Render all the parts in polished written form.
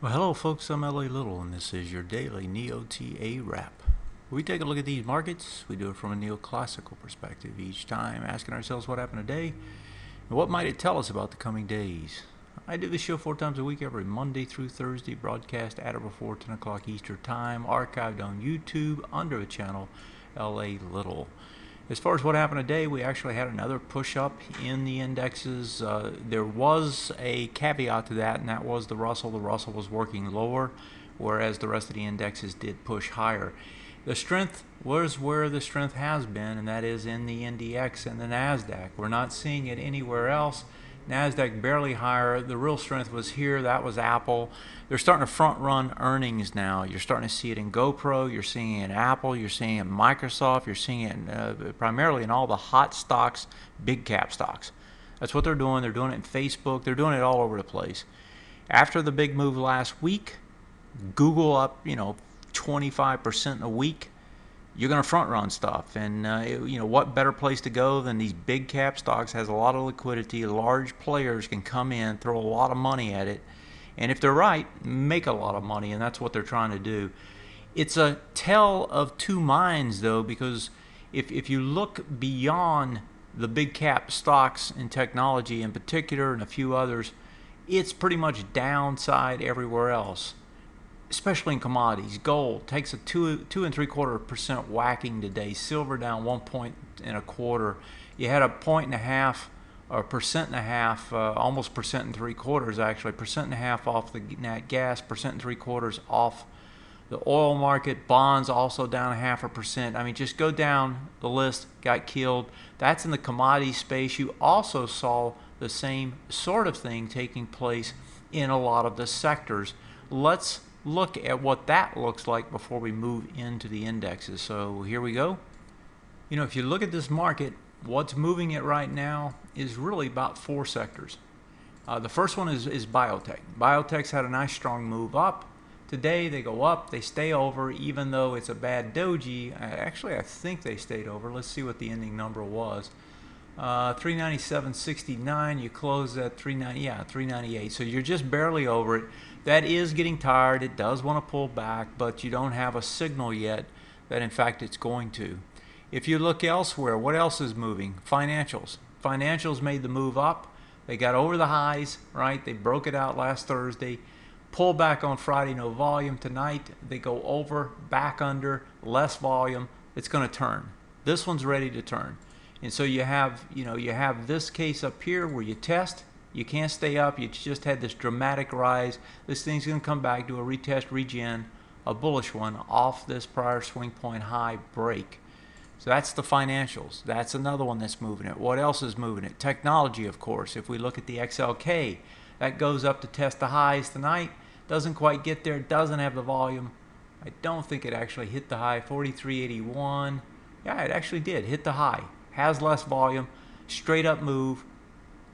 Well, hello folks, I'm LA Little and this is your daily NeoTA wrap. We take a look at these markets. We do it from a neoclassical perspective each time, asking ourselves what happened today and what might it tell us about the coming days. I do this show 4 times a week, every Monday through Thursday, broadcast at or before 10 o'clock Eastern Time, archived on YouTube under the channel LA Little. As far as what happened today, we actually had another push up in the indexes. There was a caveat to that, and that was the Russell. The Russell was working lower, whereas the rest of the indexes did push higher. The strength was where the strength has been, and that is in the NDX and the NASDAQ. We're not seeing it anywhere else. NASDAQ barely higher. The real strength was here. That was Apple. They're starting to front run earnings now. You're starting to see it in GoPro. You're seeing it in Apple. You're seeing it in Microsoft. You're seeing it primarily in all the hot stocks, big cap stocks. That's what they're doing. They're doing it in Facebook. They're doing it all over the place. After the big move last week, Google up, 25% in a week. You're going to front run stuff, and what better place to go than these big cap stocks? Has a lot of liquidity. Large players can come in, throw a lot of money at it, and if they're right, make a lot of money, and that's what they're trying to do. It's a tale of two minds, though, because if you look beyond the big cap stocks in technology in particular and a few others, it's pretty much downside everywhere else, especially in commodities. Gold takes a 2.75% whacking today. Silver down 1.25. You had a 1.5 or 1.5%, almost 1.75% actually, 1.5% off the nat gas, 1.75% off the oil market. Bonds also down 0.5%. I mean, just go down the list. Got killed. That's in the commodity space. You also saw the same sort of thing taking place in a lot of the sectors. Let's look at what that looks like before we move into the indexes. So here we go. If you look at this market, what's moving it right now is really about four sectors. The first one is biotech. Biotech's had a nice strong move up. Today they go up, they stay over, even though it's a bad doji. Actually, I think they stayed over. Let's see what the ending number was. 397.69. You close at 398. So you're just barely over it. That is getting tired. It does want to pull back, but you don't have a signal yet that in fact it's going to. If you look elsewhere, what else is moving? Financials. Financials made the move up. They got over the highs, right? They broke it out last Thursday. Pull back on Friday, no volume. Tonight they go over, back under, less volume. It's going to turn. This one's ready to turn. And so you have this case up here where you test. You can't stay up. You just had this dramatic rise. This thing's going to come back, do a retest, regen, a bullish one off this prior swing point high break. So that's the financials. That's another one that's moving it. What else is moving it? Technology, of course. If we look at the XLK, that goes up to test the highs tonight. Doesn't quite get there. Doesn't have the volume. I don't think it actually hit the high. 43.81. Yeah, it actually did hit the high. Has less volume. Straight up move.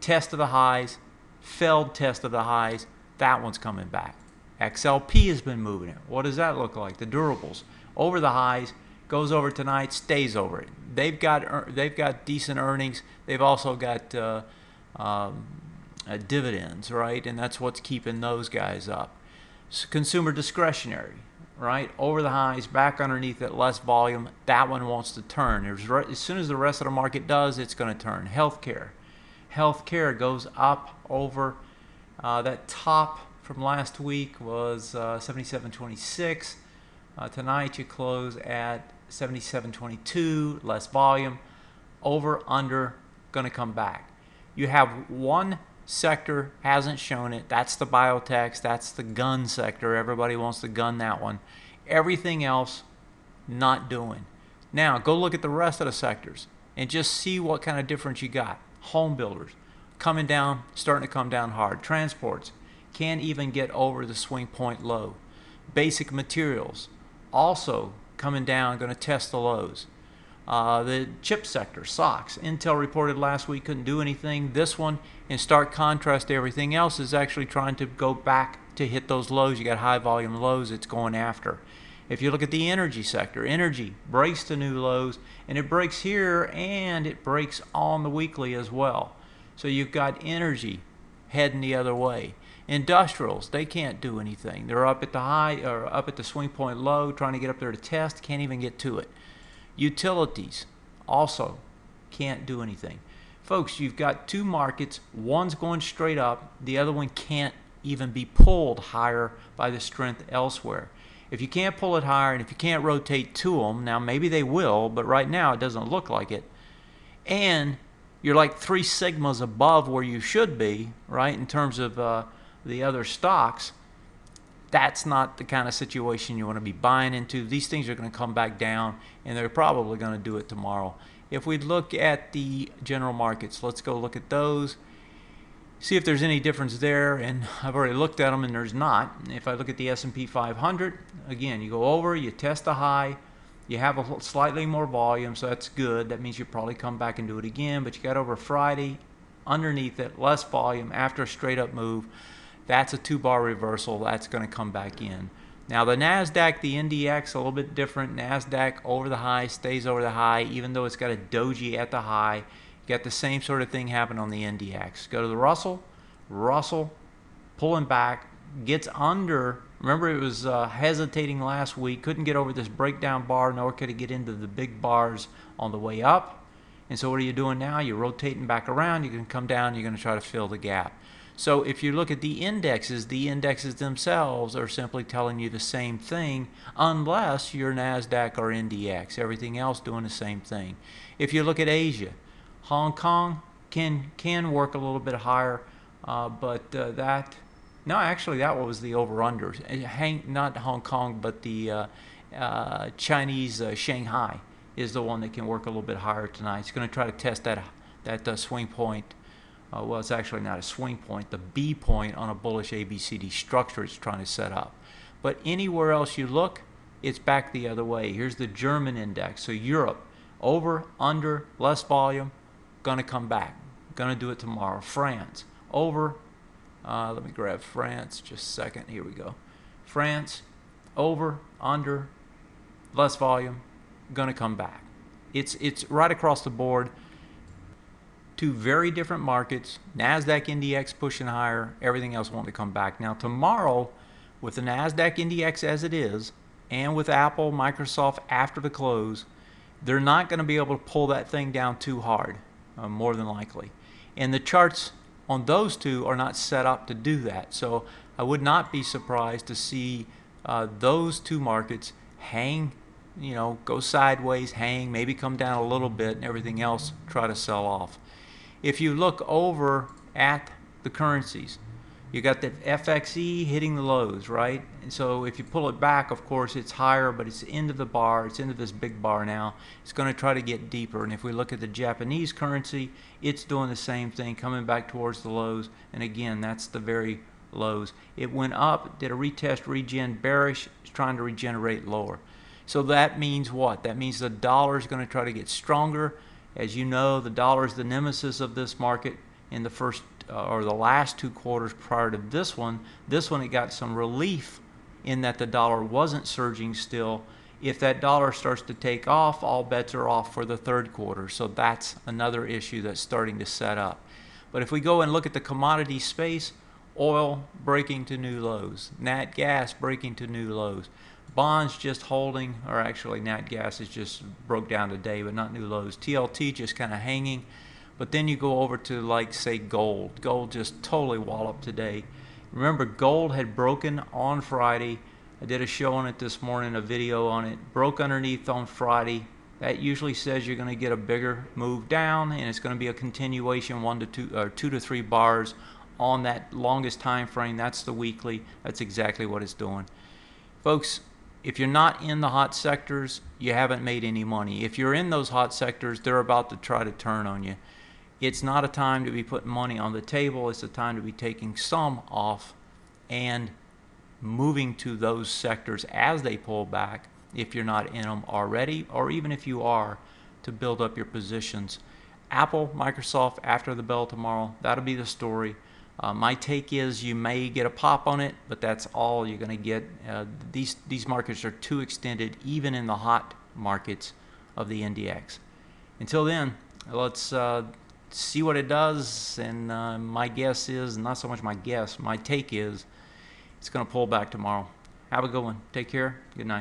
Test of the highs. Failed test of the highs. That one's coming back. XLP has been moving it. What does that look like? The durables. Over the highs. Goes over tonight. Stays over it. They've got decent earnings. They've also got dividends, right? And that's what's keeping those guys up. So consumer discretionary, right? Over the highs, back underneath it, less volume. That one wants to turn. As soon as the rest of the market does, it's going to turn. Healthcare. Healthcare goes up over that top from last week was 77.26. Tonight you close at 77.22, less volume. Over, under, going to come back. You have one sector hasn't shown it. That's the biotechs. That's the gun sector. Everybody wants to gun that one. Everything else not doing. Now go look at the rest of the sectors and just see what kind of difference you got. Home builders coming down, starting to come down hard. Transports can't even get over the swing point low. Basic materials also coming down, going to test the lows. The chip sector, stocks. Intel reported last week couldn't do anything. This one, in stark contrast to everything else, is actually trying to go back to hit those lows. You got high volume lows it's going after. If you look at the energy sector, energy breaks to new lows, and it breaks here and it breaks on the weekly as well. So you've got energy heading the other way. Industrials, they can't do anything. They're up at the high or up at the swing point low, trying to get up there to test, can't even get to it. Utilities also can't do anything. Folks, you've got two markets. One's going straight up. The other one can't even be pulled higher by the strength elsewhere. If you can't pull it higher and if you can't rotate to them, now maybe they will, but right now it doesn't look like it. And you're like 3 sigmas above where you should be, right, in terms of the other stocks. That's not the kind of situation you want to be buying into. These things are going to come back down, and they're probably going to do it tomorrow. If we look at the general markets, let's go look at those, see if there's any difference there. And I've already looked at them, and there's not. If I look at the S&P 500, again, you go over, you test a high, you have a slightly more volume, so that's good. That means you probably come back and do it again, but you got over Friday, underneath it, less volume after a straight up move. That's a 2-bar reversal. That's going to come back in. Now the NASDAQ, the NDX, a little bit different. NASDAQ over the high, stays over the high, even though it's got a doji at the high. You got the same sort of thing happen on the NDX. Go to the Russell, pulling back, gets under. Remember, it was hesitating last week, couldn't get over this breakdown bar, nor could it get into the big bars on the way up. And so what are you doing now? You're rotating back around. You can come down. You're going to try to fill the gap. So if you look at the indexes themselves are simply telling you the same thing, unless you're NASDAQ or NDX. Everything else doing the same thing. If you look at Asia, Hong Kong can work a little bit higher, but no, actually that was the over-under. Not Hong Kong, but the Chinese Shanghai is the one that can work a little bit higher tonight. It's going to try to test that swing point. Well, it's actually not a swing point, the B point on a bullish ABCD structure it's trying to set up. But anywhere else you look, it's back the other way. Here's the German index. So Europe, over, under, less volume, going to come back. Going to do it tomorrow. France, over, let me grab France just a second. Here we go. France, over, under, less volume, going to come back. It's right across the board. Two very different markets. NASDAQ NDX pushing higher, everything else wanting to come back. Now tomorrow, with the NASDAQ NDX as it is, and with Apple, Microsoft after the close, they're not going to be able to pull that thing down too hard, more than likely. And the charts on those two are not set up to do that. So I would not be surprised to see those two markets hang, go sideways, hang, maybe come down a little bit, and everything else try to sell off. If you look over at the currencies, you got the FXE hitting the lows, right? And so if you pull it back, of course, it's higher, but it's into the bar. It's into this big bar now. It's going to try to get deeper. And if we look at the Japanese currency, it's doing the same thing, coming back towards the lows. And again, that's the very lows. It went up, did a retest, regen, bearish, it's trying to regenerate lower. So that means what? That means the dollar is going to try to get stronger. As you know, the dollar is the nemesis of this market in the first or the last 2 quarters prior to this one. This one, it got some relief in that the dollar wasn't surging still. If that dollar starts to take off, all bets are off for the 3rd quarter. So that's another issue that's starting to set up. But if we go and look at the commodity space, oil breaking to new lows, nat gas breaking to new lows. Bonds just holding, or actually nat gas is just broke down today, but not new lows. TLT just kind of hanging. But then you go over to, like, say, gold. Gold just totally walloped today. Remember, gold had broken on Friday. I did a show on it this morning, a video on it. Broke underneath on Friday. That usually says you're going to get a bigger move down, and it's going to be a continuation 1 to 2 or 2 to 3 bars on that longest time frame. That's the weekly. That's exactly what it's doing. Folks, if you're not in the hot sectors, you haven't made any money. If you're in those hot sectors, they're about to try to turn on you. It's not a time to be putting money on the table. It's a time to be taking some off and moving to those sectors as they pull back, if you're not in them already, or even if you are, to build up your positions. Apple, Microsoft, after the bell tomorrow, that'll be the story. My take is you may get a pop on it, but that's all you're going to get. These markets are too extended, even in the hot markets of the NDX. Until then, let's see what it does, and my guess is, not so much my guess, my take is, it's going to pull back tomorrow. Have a good one. Take care. Good night.